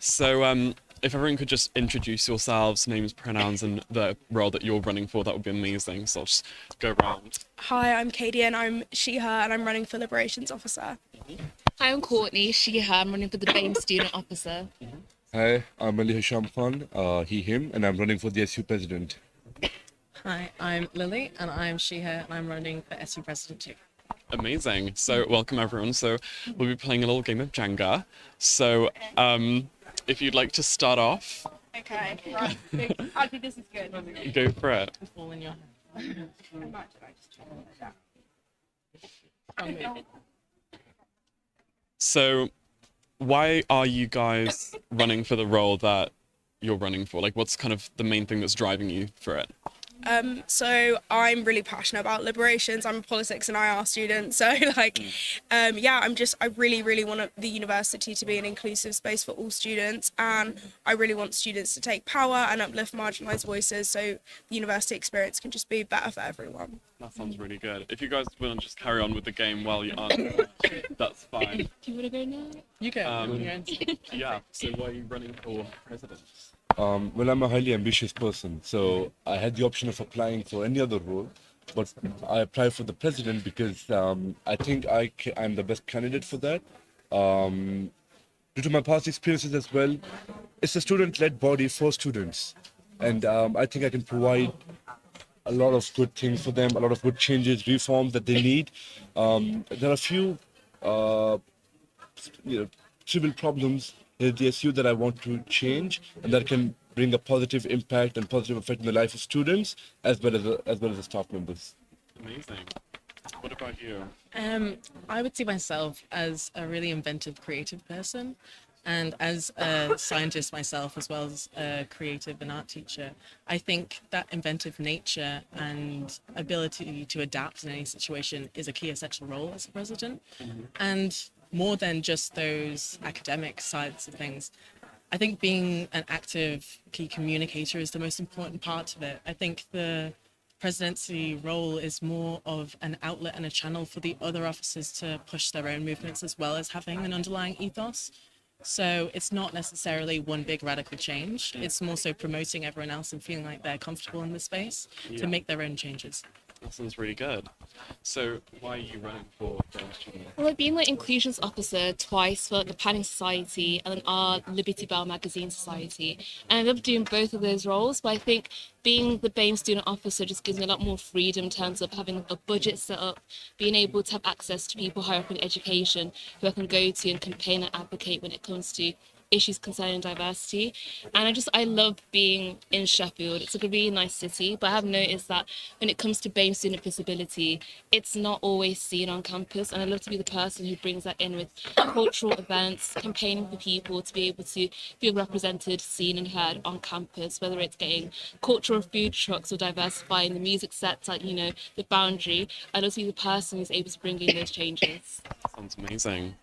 So, if everyone could just introduce yourselves, names, pronouns, and the role that you're running for, that would be amazing. So I'll just go around. Hi, I'm Katie and I'm she, her, and I'm running for Liberations Officer. Hi, I'm Courtney, she, her. I'm running for the BAME Student Officer. Hi, I'm Ali Hisham Khan, he, him, and I'm running for the SU president. Hi, I'm Lily, and I'm she, her, and I'm running for SU President too. Amazing. So, welcome everyone. So, we'll be playing a little game of Jenga. So, if you'd like to start off, Okay, right. I think this is good. go for it. All in your hand. Strong movement. So, why are you guys running for the role that you're running for? Like, what's kind of the main thing that's driving you for it? So I'm really passionate about liberations. I'm a politics and IR student. So I really want the university to be an inclusive space for all students. And I really want students to take power and uplift marginalised voices so the university experience can just be better for everyone. That sounds really good. If you guys want to just carry on with the game while you answer, that's fine. Do you want to go now? You go. Yeah, so why are you running for president? Well, I'm a highly ambitious person, so I had the option of applying for any other role, but I applied for the president because I think I'm the best candidate for that. Due to my past experiences as well, it's a student-led body for students, and I think I can provide a lot of good things for them, a lot of good changes, reforms that they need. There are a few, trivial problems in the SU that I want to change, and that can bring a positive impact and positive effect in the life of students as well as the staff members. Amazing. What about you? I would see myself as a really inventive, creative person. And as a scientist myself, as well as a creative and art teacher, I think that inventive nature and ability to adapt in any situation is a key essential role as a president. And more than just those academic sides of things, I think being an active key communicator is the most important part of it. I think the presidency role is more of an outlet and a channel for the other officers to push their own movements as well as having an underlying ethos. So it's not necessarily one big radical change. It's more so promoting everyone else and feeling like they're comfortable in the space to make their own changes. That sounds really good. So, why are you running for president? Well, I've been the Inclusions Officer twice for the Planning Society and then our Liberty Bell Magazine Society. And I love doing both of those roles, but I think being the BAME Student Officer just gives me a lot more freedom in terms of having a budget set up, being able to have access to people higher up in education who I can go to and campaign and advocate when it comes to issues concerning diversity. And I love being in Sheffield. It's like a really nice city, but I have noticed that when it comes to BAME student visibility, it's not always seen on campus, and I love to be the person who brings that in with cultural events, campaigning for people to be able to feel represented, seen and heard on campus, whether it's getting cultural food trucks or diversifying the music sets like, the Boundary. I love to be the person who's able to bring in those changes. Sounds amazing.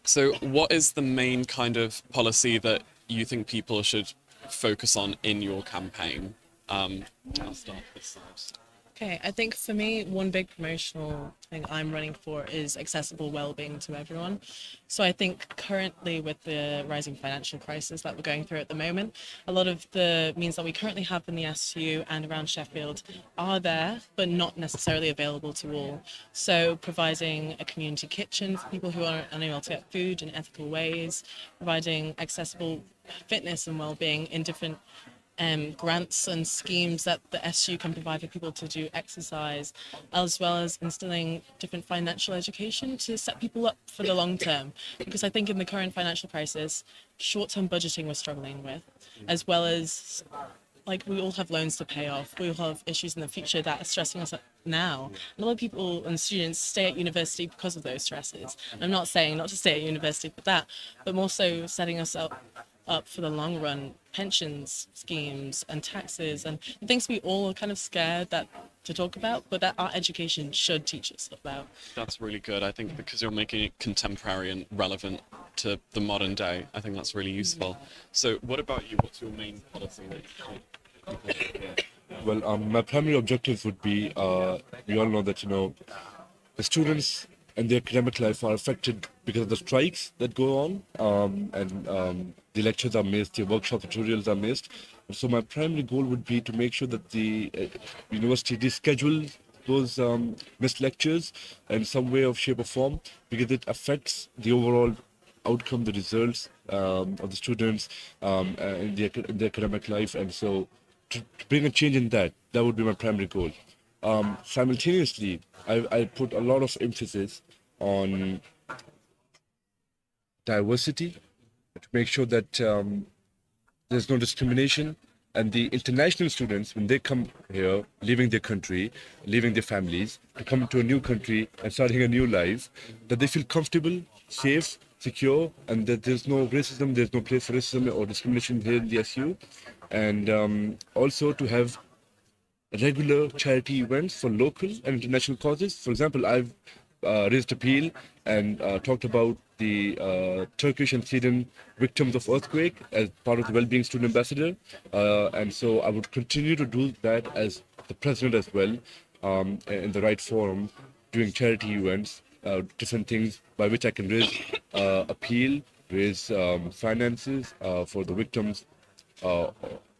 So, what is the main kind of policy that you think people should focus on in your campaign? I'll start this side. Okay, I think for me, one big promotional thing I'm running for is accessible well-being to everyone. So I think currently with the rising financial crisis that we're going through at the moment, a lot of the means that we currently have in the SU and around Sheffield are there, but not necessarily available to all. So providing a community kitchen for people who are unable to get food in ethical ways, providing accessible fitness and well-being in different grants and schemes that the SU can provide for people to do exercise, as well as instilling different financial education to set people up for the long term. Because I think in the current financial crisis, short-term budgeting we're struggling with, as well as we all have loans to pay off. We all have issues in the future that are stressing us now. A lot of people and students stay at university because of those stresses. And I'm not saying not to stay at university for that, but more so setting us up for the long run, pensions schemes and taxes and things we all are kind of scared to talk about, but that our education should teach us about. That's really good. I think because you're making it contemporary and relevant to the modern day, I think that's really useful. So, what about you? What's your main policy that you think? Well, my primary objectives would be, we all know that, the students and their academic life are affected because of the strikes that go on, and the lectures are missed, the workshop tutorials are missed. So my primary goal would be to make sure that the university reschedule those missed lectures in some way of shape or form, because it affects the overall outcome, the results of the students in the academic life. And so to bring a change in that, that would be my primary goal. Simultaneously, I put a lot of emphasis on diversity to make sure that there's no discrimination, and the international students, when they come here, leaving their country, leaving their families, to come to a new country and starting a new life, that they feel comfortable, safe, secure, and that there's no racism, there's no place for racism or discrimination here in the SU. And also to have regular charity events for local and international causes. For example, I've raised appeal and talked about the Turkish and Syrian victims of earthquake as part of the Wellbeing Student Ambassador. And so I would continue to do that as the president as well, in the right forum, doing charity events, different things by which I can raise appeal, raise finances for the victims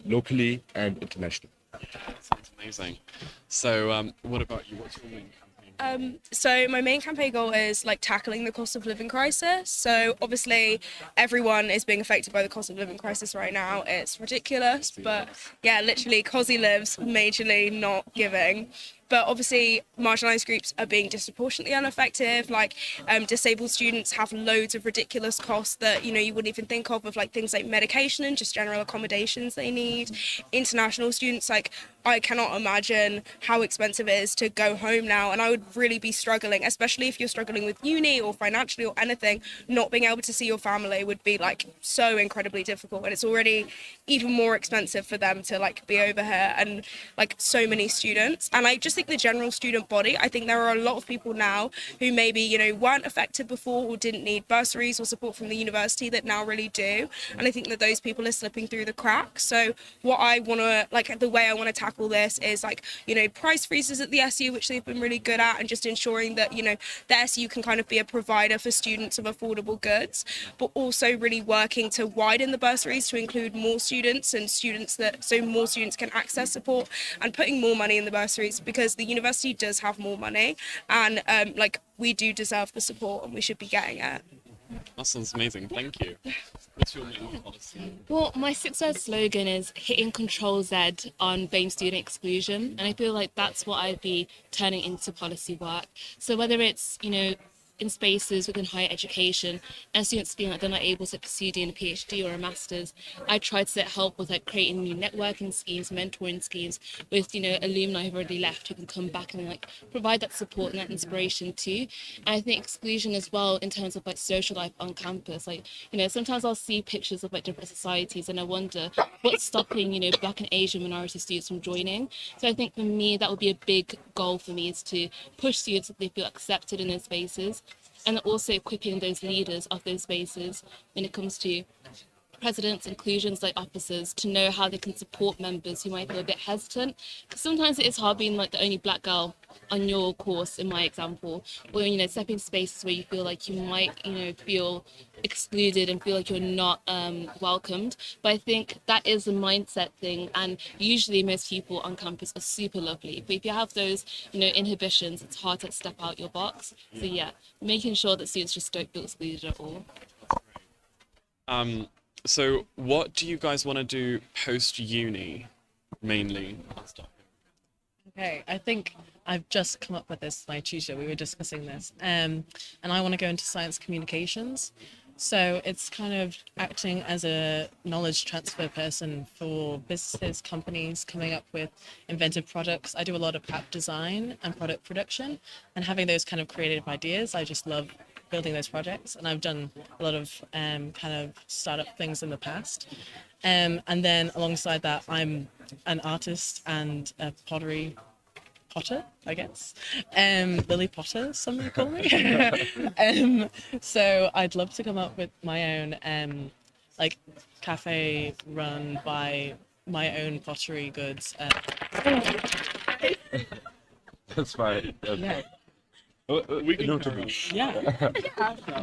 locally and internationally. Sounds amazing. So, what about you? What's your main campaign? So my main campaign goal is like tackling the cost of living crisis. So obviously everyone is being affected by the cost of living crisis right now. It's ridiculous, but yeah, literally COSI lives majorly not giving. But obviously marginalised groups are being disproportionately unaffected. Like disabled students have loads of ridiculous costs that, you know, you wouldn't even think of like things like medication and just general accommodations they need. International students, like I cannot imagine how expensive it is to go home now, and I would really be struggling, especially if you're struggling with uni or financially or anything. Not being able to see your family would be like so incredibly difficult, and it's already even more expensive for them to like be over here, and like so many students. And I just think the general student body, I think there are a lot of people now who maybe, you know, weren't affected before or didn't need bursaries or support from the university that now really do, and I think that those people are slipping through the cracks. So what I want to, like, the way I want to tackle this is like, you know, price freezes at the SU, which they've been really good at, and just ensuring that, you know, the SU can kind of be a provider for students of affordable goods, but also really working to widen the bursaries to include more students and students that, so more students can access support, and putting more money in the bursaries, because the university does have more money, and like we do deserve the support and we should be getting it. That sounds amazing. Thank you. What's your main policy? Well, my 6-word slogan is hitting Control Z on BAME student exclusion, and I feel like that's what I'd be turning into policy work. So whether it's, you know, in spaces within higher education and students feeling like they're not able to pursue doing a PhD or a master's, I try to help with like creating new networking schemes, mentoring schemes with, you know, alumni who've already left who can come back and like provide that support and that inspiration too. And I think exclusion as well in terms of like social life on campus, like, you know, sometimes I'll see pictures of like different societies and I wonder what's stopping, you know, Black and Asian minority students from joining. So I think for me that would be a big goal for me, is to push students so they feel accepted in those spaces, and also equipping those leaders of those spaces when it comes to presidents, inclusions like officers, to know how they can support members who might feel a bit hesitant. Because sometimes it is hard being like the only Black girl on your course, in my example, or, you know, stepping spaces where you feel like you might, you know, feel excluded and feel like you're not welcomed. But I think that is a mindset thing, and usually most people on campus are super lovely. But if you have those, you know, inhibitions, it's hard to step out your box. So yeah, making sure that students just don't feel excluded at all. So what do you guys want to do post-uni, mainly? Okay, I think I've just come up with this, my tutor, we were discussing this, and I want to go into science communications. So it's kind of acting as a knowledge transfer person for businesses, companies coming up with inventive products. I do a lot of app design and product production, and having those kind of creative ideas, I just love building those projects, and I've done a lot of kind of startup things in the past. And then alongside that, I'm an artist and a potter, I guess. Lily Potter, some may call me. So I'd love to come up with my own like cafe run by my own pottery goods. That's fine. Yeah. We can Noted. carry on. Yeah.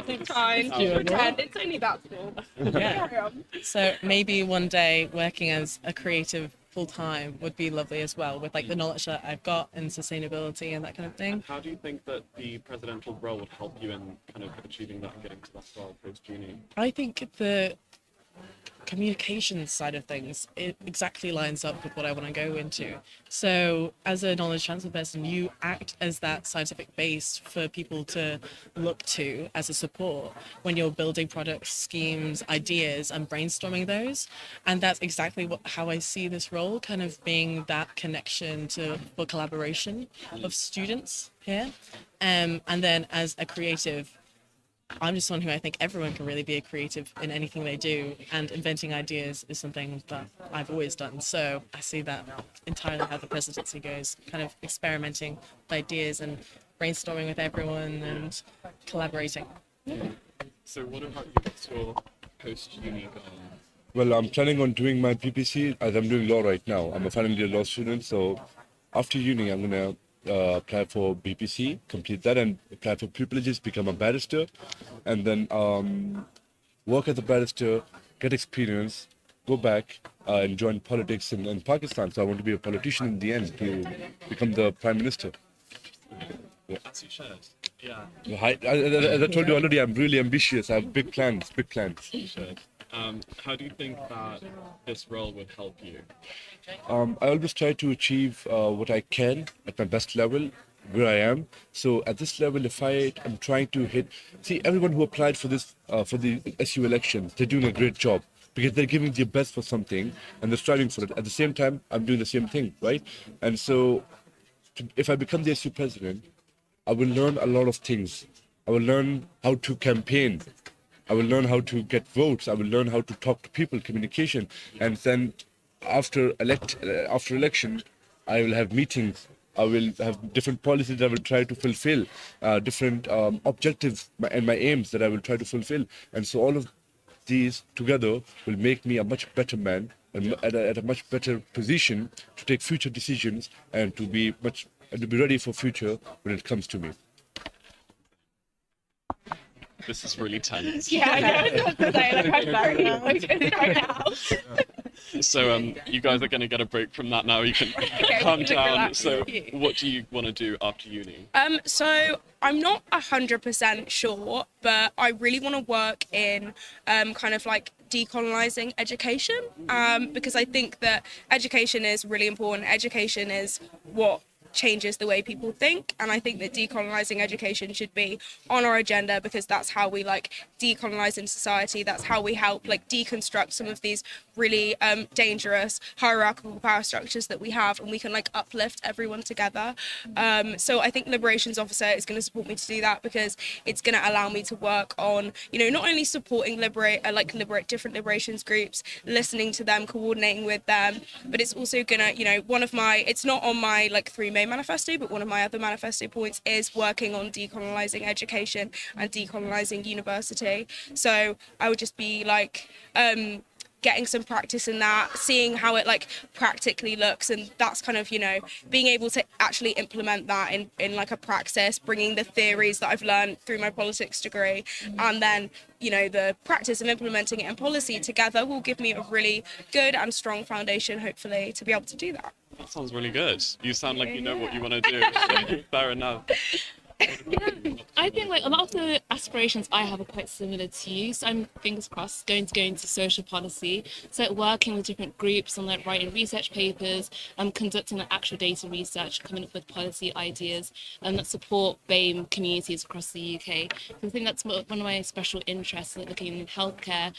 It's fine. Pretend it's only that small. Yeah. Carry on. So maybe one day working as a creative full time would be lovely as well, with like the knowledge that I've got in sustainability and that kind of thing. How do you think that the presidential role would help you in kind of achieving that and getting to that role post-uni? I think the communications side of things, it exactly lines up with what I want to go into. So as a knowledge transfer person, you act as that scientific base for people to look to as a support when you're building products, schemes, ideas, and brainstorming those. And that's exactly how I see this role, kind of being that connection for collaboration of students here. And then as a creative, I'm just someone who I think everyone can really be a creative in anything they do, and inventing ideas is something that I've always done. So I see that entirely how the presidency goes, kind of experimenting with ideas and brainstorming with everyone and collaborating. So what about you? What's your post-uni goal? Well, I'm planning on doing my PPC as I'm doing law right now. I'm a final year law student, so after uni, I'm gonna apply for BPC, complete that, and apply for privileges, become a barrister, and then work as a barrister, get experience, go back and join politics in Pakistan. So I want to be a politician in the end to become the prime minister. As you should. Yeah, As I told you already, I'm really ambitious. I have big plans, big plans. you should. How do you think that this role would help you? I always try to achieve what I can at my best level where I am. So at this level, if I am trying to see everyone who applied for this for the SU elections, they're doing a great job because they're giving their best for something and they're striving for it. At the same time, I'm doing the same thing, right? And so, if I become the SU president, I will learn a lot of things. I will learn how to campaign. I will learn how to get votes. I will learn how to talk to people, communication, and then after election, I will have meetings. I will have different policies that I will try to fulfill, different objectives and my aims that I will try to fulfill. And so all of these together will make me a much better man and at a much better position to take future decisions and to be ready for future when it comes to me. This is really tense. Yeah, I know. I was gonna say, like, I'm very emotional right now. So you guys are going to get a break from that now. You can calm down. So what do you want to do after uni? So I'm not 100% sure, but I really want to work in kind of like decolonizing education, because I think that education is really important. Education is what changes the way people think, and I think that decolonizing education should be on our agenda because that's how we like decolonize in society. That's how we help like deconstruct some of these really dangerous hierarchical power structures that we have, and we can like uplift everyone together. So I think Liberations Officer is going to support me to do that because it's going to allow me to work on, you know, not only supporting liberate different liberations groups, listening to them, coordinating with them, but it's also going to, you know, it's not on my like 3 main manifesto, but one of my other manifesto points is working on decolonizing education and decolonizing university. So I would just be like getting some practice in that, seeing how it like practically looks, and that's kind of, you know, being able to actually implement that in like a praxis, bringing the theories that I've learned through my politics degree, and then, you know, the practice of implementing it in policy together will give me a really good and strong foundation, hopefully, to be able to do that. That sounds really good. You sound like you know what you want to do. So fair enough. I think like a lot of the aspirations I have are quite similar to you. So I'm, fingers crossed, going to go into social policy. So like working with different groups and like writing research papers, conducting like, actual data research, coming up with policy ideas that support BAME communities across the UK. So I think that's one of my special interests, like looking in healthcare,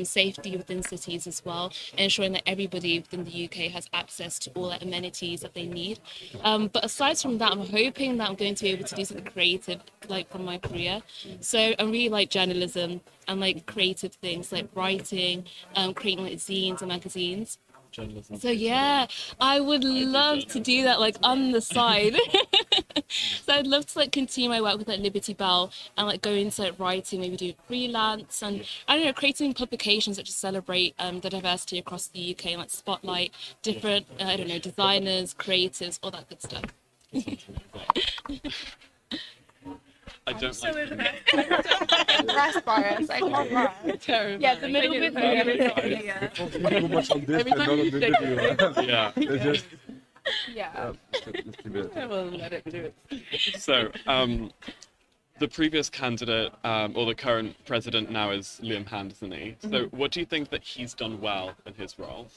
safety within cities as well, and ensuring that everybody within the UK has access to all the amenities that they need. But aside from that, I'm hoping that I'm going to be able to do something creative like from my career. So I really like journalism and like creative things like writing, creating like zines and magazines. Journalism. So yeah, I would love to do that like on the side. So I'd love to like continue my work with like Liberty Bell and like go into like writing, maybe do freelance and I don't know, creating publications that just celebrate the diversity across the UK and like spotlight different I don't know, designers, creatives, all that good stuff. I don't like. Impressed by us. I can't lie. Terrifying. Yeah, the middle bit. We're focusing too much on this Every and time not on you the say interview. Yeah. Let's just, Yeah. let's do it. I will let it do it. So, the previous candidate, or the current president now is Liam Hand, isn't he? So, what do you think that he's done well in his role?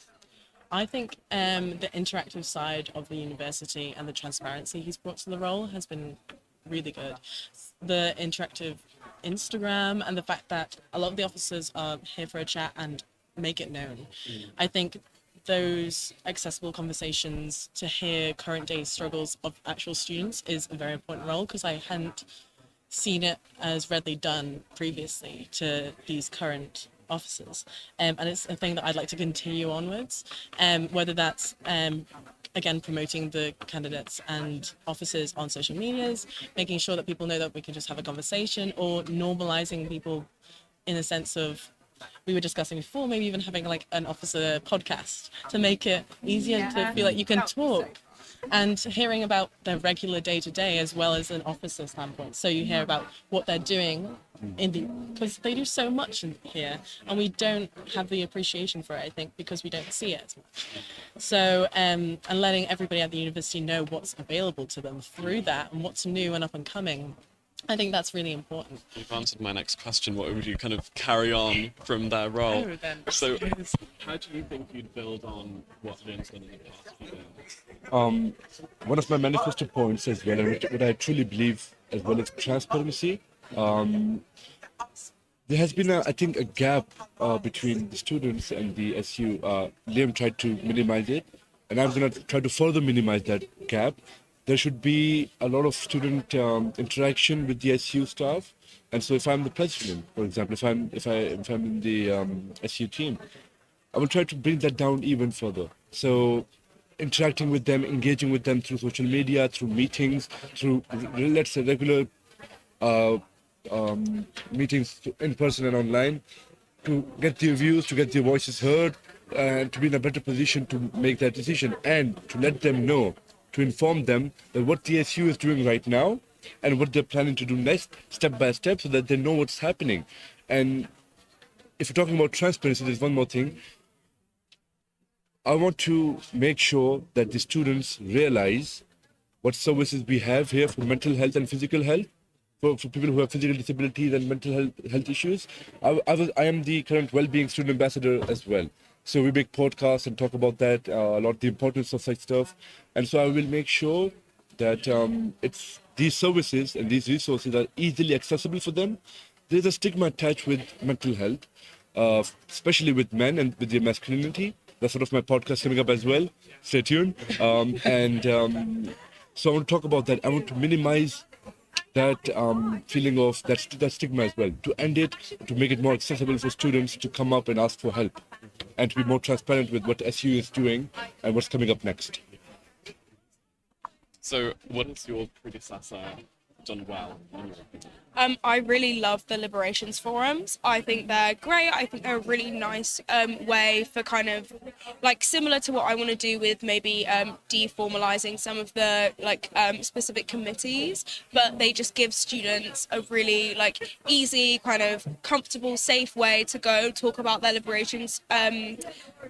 I think the interactive side of the university and the transparency he's brought to the role has been really good. The interactive Instagram and the fact that a lot of the officers are here for a chat and make it known. I think those accessible conversations to hear current day struggles of actual students is a very important role, because I hadn't seen it as readily done previously to these current officers, and it's a thing that I'd like to continue onwards, whether that's again promoting the candidates and officers on social medias, making sure that people know that we can just have a conversation, or normalizing people in a sense of, we were discussing before, maybe even having like an officer podcast to make it easier to feel like you can talk. And hearing about their regular day-to-day as well as an officer standpoint. So you hear about what they're doing because they do so much in here, and we don't have the appreciation for it, I think, because we don't see it as much. So, and letting everybody at the university know what's available to them through that and what's new and up and coming. I think that's really important. You've answered my next question. What would you kind of carry on from their role? Oh, then. So, how do you think you'd build on what Liam's done in the past few years? One of my manifesto points as well, and what I truly believe as well, is transparency. There has been, I think, a gap between the students and the SU. Liam tried to minimize it, and I'm going to try to further minimize that gap. There should be a lot of student interaction with the SU staff, and so if I'm the president, for example, if I'm in the SU team, I will try to bring that down even further. So interacting with them, engaging with them through social media, through meetings, through, let's say, regular meetings in person and online, to get their views, to get their voices heard, and to be in a better position to make that decision, and to let them know, to inform them that what the SU is doing right now and what they're planning to do next, step by step, so that they know what's happening. And if you're talking about transparency, there's one more thing. I want to make sure that the students realize what services we have here for mental health and physical health, for people who have physical disabilities and mental health issues. I am the current well-being student ambassador as well. So we make podcasts and talk about that, a lot, the importance of such stuff. And so I will make sure that it's these services and these resources are easily accessible for them. There's a stigma attached with mental health, especially with men and with their masculinity. That's sort of my podcast coming up as well. Stay tuned. So I want to talk about that. I want to minimize that feeling of that stigma as well, to end it, to make it more accessible for students to come up and ask for help, and to be more transparent with what SU is doing and what's coming up next. So, what has your predecessor done well, in your opinion? I really love the Liberations forums. I think they're great. I think they're a really nice way for kind of like similar to what I want to do with maybe deformalizing some of the like specific committees, but they just give students a really like easy, kind of comfortable, safe way to go talk about their liberations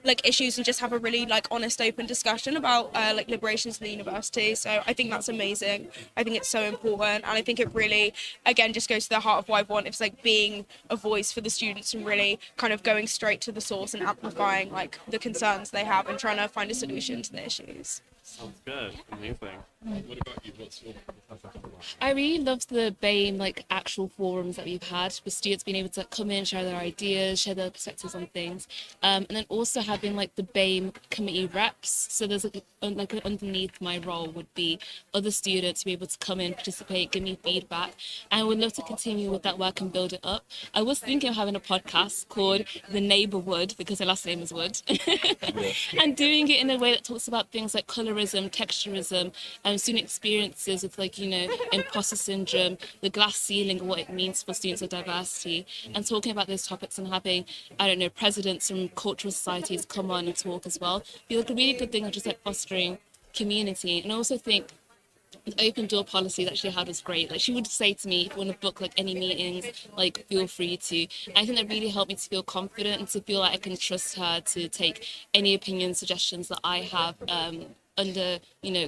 like issues and just have a really like honest, open discussion about like liberations in the university. So I think that's amazing. I think it's so important, and I think it really, again, just goes to the heart of what I want. It's like being a voice for the students and really kind of going straight to the source and amplifying like the concerns they have and trying to find a solution to the issues. Sounds good. Amazing. What about you? What's your predecessor done well? I really loved the BAME like actual forums that we've had with students being able to come in, share their ideas, share their perspectives on things, and then also having like the BAME committee reps. So there's like underneath my role would be other students to be able to come in, participate, give me feedback, and I would love to continue with that work and build it up. I was thinking of having a podcast called The Neighbour Wood, because her last name is Wood, and doing it in a way that talks about things like colorism, texturism, and student experiences with like, you know, imposter syndrome, the glass ceiling, and what it means for students with diversity, and talking about those topics and having, I don't know, presidents from cultural societies come on and talk as well. Be like a really good thing of just like fostering community. And I also think the open door policy that she had was great. Like she would say to me, if you want to book like any meetings, like feel free to. And I think that really helped me to feel confident and to feel like I can trust her to take any opinion, suggestions that I have under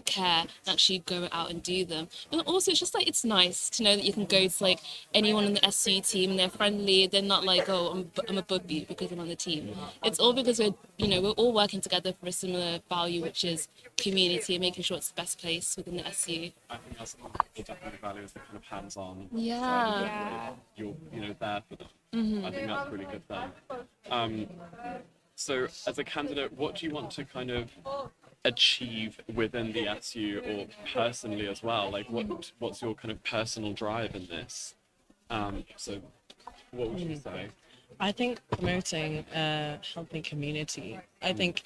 care and actually go out and do them. And also it's just like it's nice to know that you can go to like anyone in the SU team and they're friendly. They're not like, oh, I'm above you because I'm on the team. It's all because we're all working together for a similar value, which is community and making sure it's the best place within the SU. I think that's something people definitely value, is the kind of hands-on Yeah. side of it. You're there for them. I think that's a really good thing. So as a candidate, what do you want to kind of achieve within the SU or personally as well? Like what's your kind of personal drive in this? So what would you say? I think promoting a healthy community. I think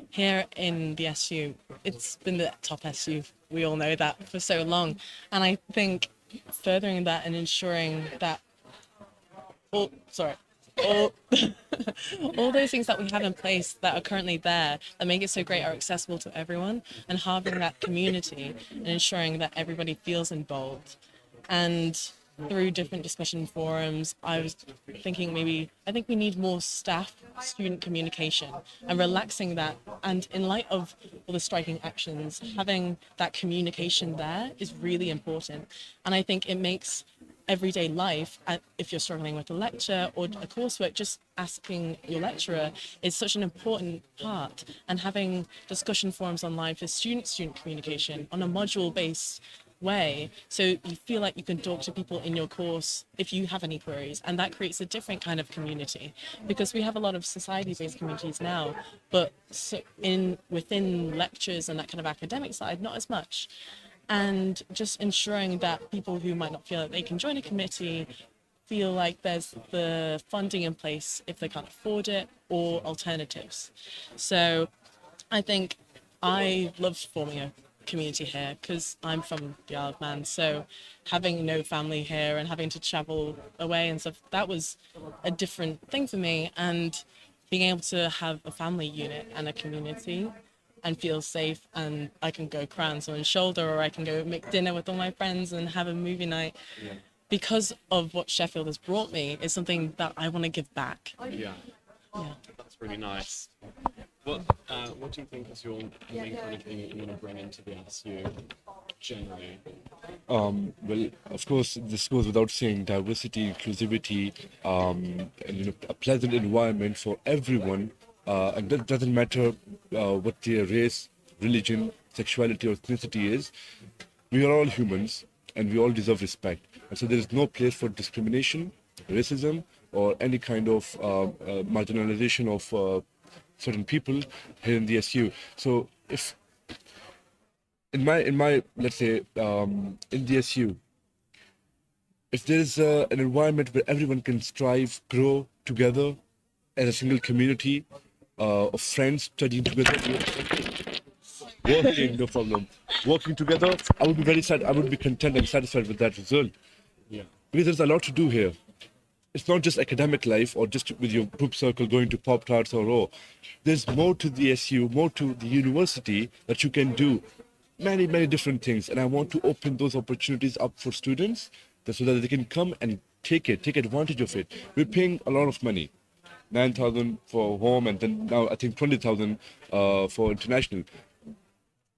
here in the SU, it's been the top SU. We all know that for so long. And I think furthering that and ensuring that all all those things that we have in place that are currently there that make it so great are accessible to everyone, and having that community and ensuring that everybody feels involved. And through different discussion forums, I was thinking I think we need more staff student communication and relaxing that. And in light of all the striking actions, having that communication there is really important. And I think it makes everyday life, if you're struggling with a lecture or a coursework, just asking your lecturer is such an important part. And having discussion forums online for student communication on a module-based way, so you feel like you can talk to people in your course if you have any queries, and that creates a different kind of community, because we have a lot of society-based communities now, but within lectures and that kind of academic side, not as much. And just ensuring that people who might not feel that they can join a committee feel like there's the funding in place if they can't afford it, or alternatives. So I think I loved forming a community here because I'm from the Isle of Man, so having no family here and having to travel away and stuff, that was a different thing for me. And being able to have a family unit and a community and feel safe, and I can go cry on someone's shoulder, or I can go make dinner with all my friends and have a movie night. Because of what Sheffield has brought me, is something that I want to give back. Yeah, that's really nice. What do you think is your main kind of thing that you want to bring into the SU generally? Well, of course, this goes without saying: diversity, inclusivity, and a pleasant environment for everyone. And that doesn't matter what their race, religion, sexuality, or ethnicity is. We are all humans, and we all deserve respect. And so there is no place for discrimination, racism, or any kind of marginalization of certain people here in the SU. So if in my let's say in the SU, if there is an environment where everyone can strive, grow together as a single community of friends studying together, working together, I would be very sad. I would be content and satisfied with that result. Yeah. Because there's a lot to do here. It's not just academic life or just with your group circle going to Pop Tarts or raw. There's more to the SU, more to the university that you can do. Many, many different things. And I want to open those opportunities up for students so that they can come and take advantage of it. We're paying a lot of money. 9,000 for home, and then now I think 20,000 for international.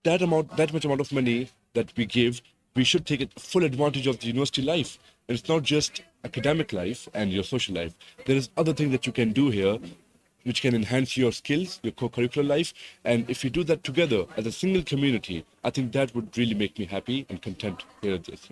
That much amount of money that we give, we should take full advantage of the university life. And it's not just academic life and your social life. There is other things that you can do here which can enhance your skills, your co-curricular life. And if you do that together as a single community, I think that would really make me happy and content here at this.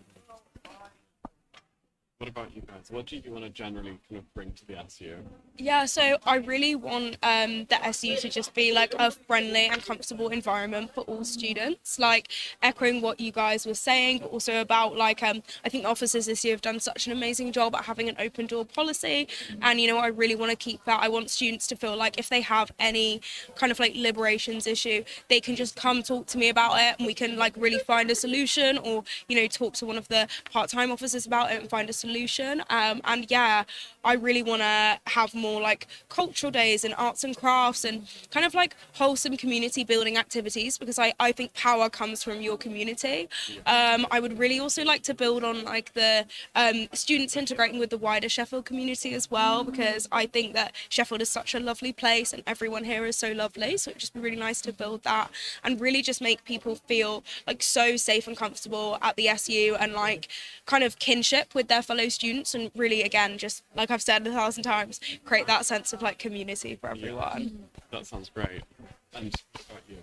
What about you guys? What do you want to generally kind of bring to the SU? Yeah, so I really want the SU to just be like a friendly and comfortable environment for all students, like echoing what you guys were saying, but also about like I think officers this year have done such an amazing job at having an open door policy, and I really want to keep that. I want students to feel like if they have any kind of like liberations issue, they can just come talk to me about it, and we can like really find a solution, or talk to one of the part-time officers about it and find a solution. solution. And yeah, I really want to have more like cultural days and arts and crafts and kind of like wholesome community building activities, because I think power comes from your community. I would really also like to build on like the students integrating with the wider Sheffield community as well, because I think that Sheffield is such a lovely place and everyone here is so lovely. So it'd just be really nice to build that and really just make people feel like so safe and comfortable at the SU and like kind of kinship with their fellow students, and really again, just like I've said 1,000 times, create that sense of like community for everyone. That sounds great. And what about you?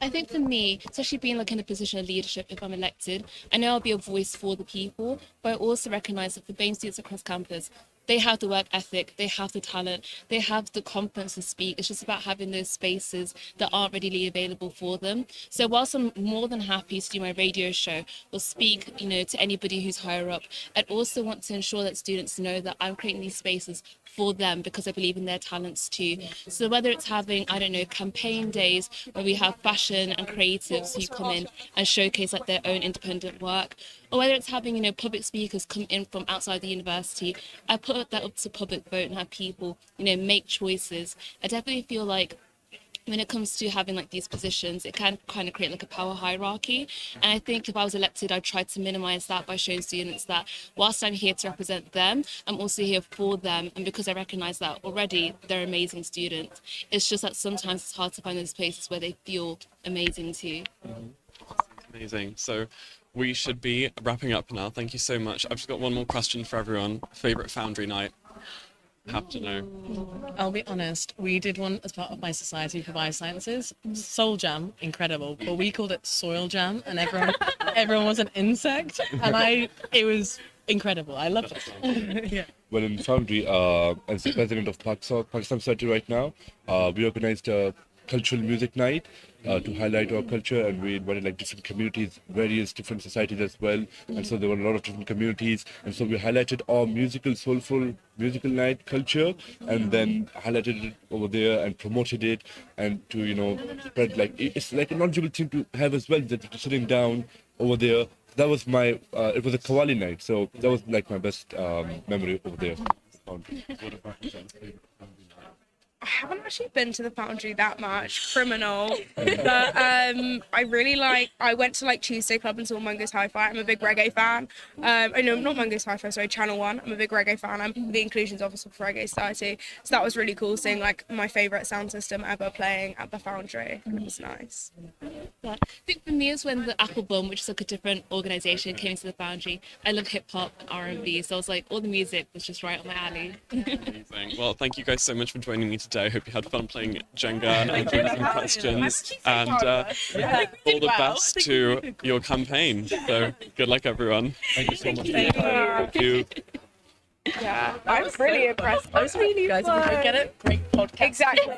I think for me, especially being like in a position of leadership, if I'm elected, I know I'll be a voice for the people, but I also recognise that for BAME students across campus, they have the work ethic, they have the talent, they have the confidence to speak. It's just about having those spaces that aren't readily available for them. So whilst I'm more than happy to do my radio show or speak, to anybody who's higher up, I'd also want to ensure that students know that I'm creating these spaces for them because I believe in their talents too. So whether it's having, campaign days where we have fashion and creatives who come in and showcase like their own independent work, or whether it's having, public speakers come in from outside the university, I put that up to public vote and have people, make choices. I definitely feel like when it comes to having like these positions, it can kind of create like a power hierarchy. And I think if I was elected, I'd try to minimize that by showing students that whilst I'm here to represent them, I'm also here for them. And because I recognize that already, they're amazing students. It's just that sometimes it's hard to find those places where they feel amazing too. Amazing. So we should be wrapping up now. Thank you so much. I've just got one more question for everyone. Favorite Foundry night? Have to know. I'll be honest, we did one as part of my Society for Biosciences. Soul Jam, incredible, but we called it Soil Jam, and everyone was an insect, and it was incredible. I loved it. Yeah. Well, in Foundry, as the president of Pakistan Society right now, we organized a cultural music night to highlight our culture, and we invited like different communities, various different societies as well. And so there were a lot of different communities, and so we highlighted our soulful musical night culture, and then highlighted it over there and promoted it, and to spread it's like a knowledgeable thing to have as well, that you're sitting down over there. That was my it was a Qawwali night, so that was like my best memory over there. What about you, Jen? Favorite Foundry night? I haven't actually been to the Foundry that much, criminal, but I really I went to like Tuesday Club and saw Mungo's Hi-Fi. I'm a big reggae fan. No, not Mungo's Hi-Fi, sorry, Channel 1. I'm a big reggae fan. I'm the Inclusions Officer for Reggae Society. So that was really cool, seeing like my favourite sound system ever playing at the Foundry. It was nice. I think for me is when the Apple Bum, which is like a different organisation, came into the Foundry. I love hip hop and R&B, so I was like, all the music was just right on my alley. Amazing. Well, thank you guys so much for joining me today. I hope you had fun playing Jenga and answering some questions. And all the best to your campaign. So good luck, everyone. Thank you so much. Thank you. Yeah, I'm really impressed. I was really guys, if you get it, great podcast. Exactly.